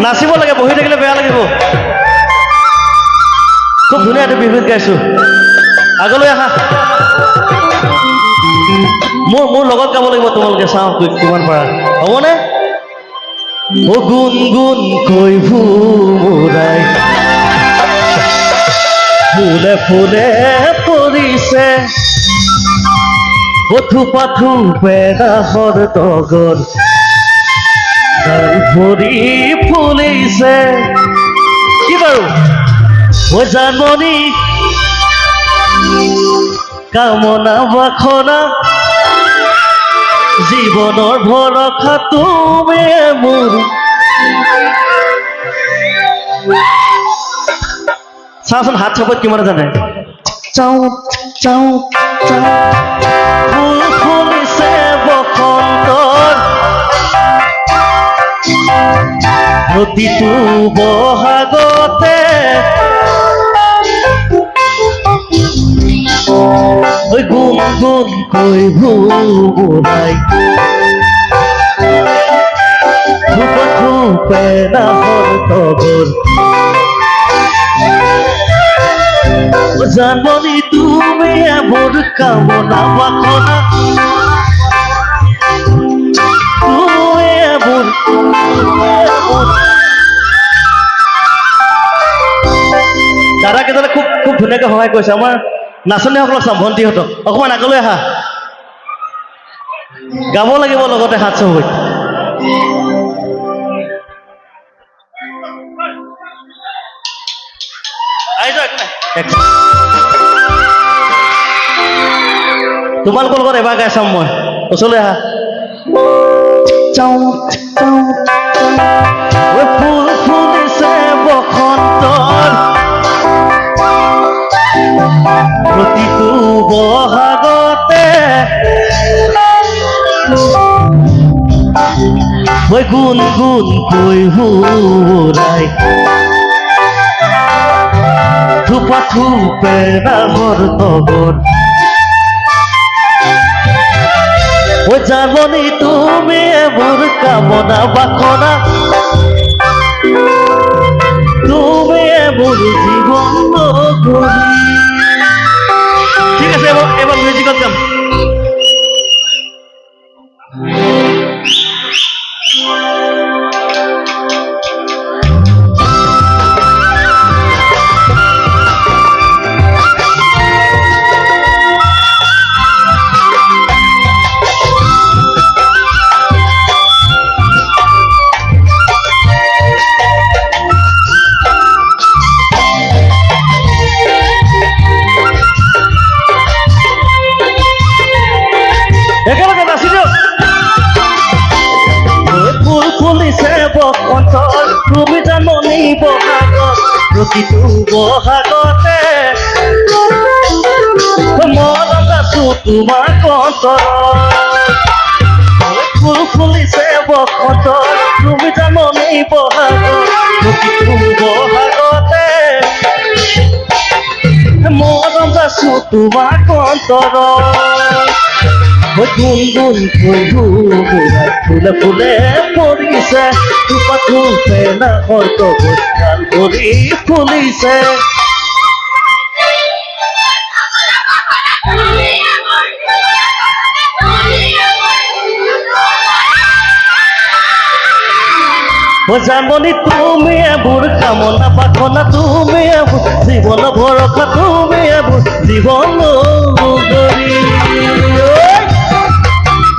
নাচিব লাগে, বহি থাকিলে বেয়া লাগিব। খুব ধুনীয়া এটা বিহুত গাইছো। আগলৈ আহা। মোৰ লগত গাব লাগিব তোমালোকে, চাওঁ কিমান পাৰা, হ'বনে? ও গুণ গুণ কৈ ভোৰাই ফুলে ফুলে পৰিছে, থোপা থোপে নাহৰ তগৰ ভৰি ফুলিছে। কি বাৰু ও জানমণি কামনা বাসনা জীৱনৰ ভৰসা তুমি মোৰ। চাওচোন হাত চাপত কিমান জানে। চাওঁ চাওঁ চাওঁ ফুল ফুলিছে বসন্তৰ প্ৰতিটো বহাগতে, গুণ গুণ কৈ ভোৰাই থোপা থোপে নাহৰ তগৰ জানমণি তুমি মোৰ কামনা বাসনা, তুমি মোৰ দাদা কেইজনে খুব খুব ধুনীয়াকৈ সহায় কৰিছে। আমাৰ নাচনীসকলক চাম, ভণ্টিহঁতক অকণমান আগলৈ আহা, গাব লাগিব লগতে হাত চাপৰি। তোমালোকৰ লগত এবাৰ গাই চাম মই, ওচৰলৈ আহা। ফুল ফুলিছে বসন্তৰ প্ৰতিটো বহাগতে, গুণ গুণ কৈ ভোৰাই থোপা থোপে নাহৰ তগৰ ও জানমণি তুমি মোৰ কামনা বাসনা, তুমি মোৰ জীৱন নগৰী। ঠিক আছে, এবাৰ মিউজিকত যাম। একেলগে নাচি দিয়ক। ফুল ফুলিছে বসন্তৰ তুমি জানমণি বহাগত প্ৰতিটো বহাগতে, মনত আছো তোমাৰ অন্তৰত। ফুল ফুলিছে বসন্তৰ তুমি জানমণি বহাগত প্ৰতিটো বহাগতে, মনত আছো তোমাৰ অন্তৰত। গুণ গুণ কৈ ভোৰাই ফুলে ফুলে পৰিছে, থোপা থোপে নাহৰ তগৰ ভৰি ফুলিছে। ও জানমণি তুমি মোৰ কামনা বাসনা, তুমি জীৱন ভৰসা, তুমি জীৱন নগৰী।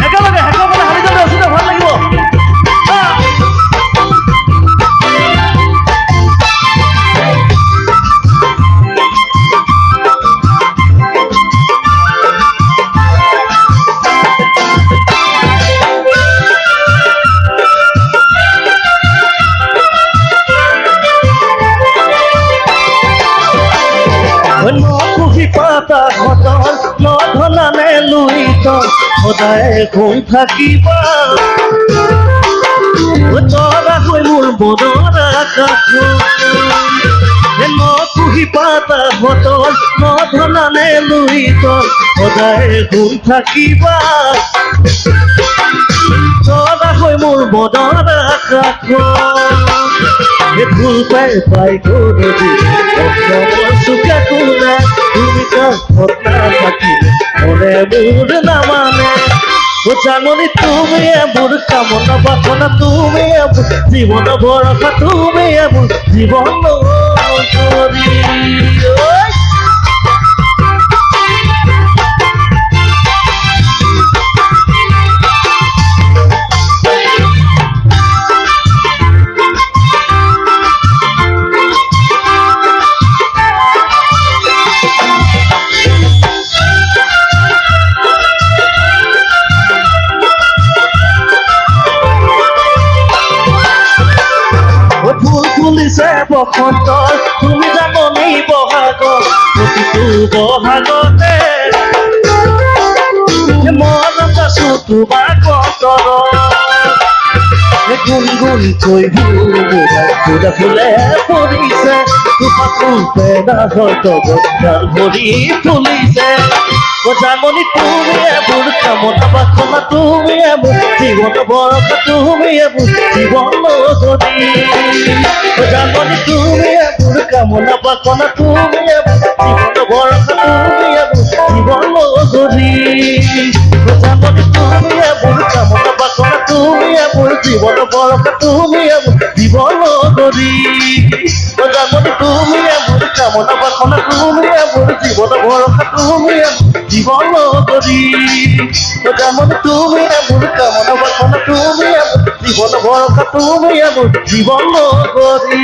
একেলগে হেকলে হালি যাবে, ওচৰতে ভাল লাগিব। নপুহি পাতা ঘটন নধনানে লুইতন সদায় গুণ থাকিবা, তৰা হৈ মোৰ মনৰ আকাশ। নপুহি পাতা ঘটন নধনানে লুইতন সদায় গুণ থাকিবা, তৰা হৈ মোৰ মনৰ আকাশ। এ ফুল পাই পাই করে সুখে কোনে তুমি কাছে না থাকি মনে মুর না মানে ও জাননি তুমি এমন কামনা বাসনা তুমি এমন জীবন ভরসা তুমি এমন জীবন করি ফুল ফুলিছে বসন্তৰ তুমি জাননি বহাগত প্ৰতিটো বহাগতে মন আছো তোমাৰ কন্তৰত গুণগুণকৈ ফুলে ফুলে পৰিছে ফুল পেদা হয়তো গছডাল ভৰি ফুলিছে ও জাননি তুমি এবোৰ কামনা বাসনা তুমি এবোৰ জীৱন বৰষা তুমি এবোৰ জীৱন যদি ও জাননি তুমি এবোৰ কামনা বাসনা তুমি এবোৰ জীৱন বৰষা তুমি এবোৰ জীৱন যদি ও জাননি তুমি এবোৰ কামনা বাসনা তুমি এবোৰ জীবন বরকা তুমি এমন জীবন যদি ও জাননি তুমি এমন কামনা বাসনা তুমি এমন জীবন বরকা তুমি এমন জীবন যদি ও জাননি তুমি এমন কামনা বাসনা তুমি এমন জীবন বরকা তুমি এমন জীবন যদি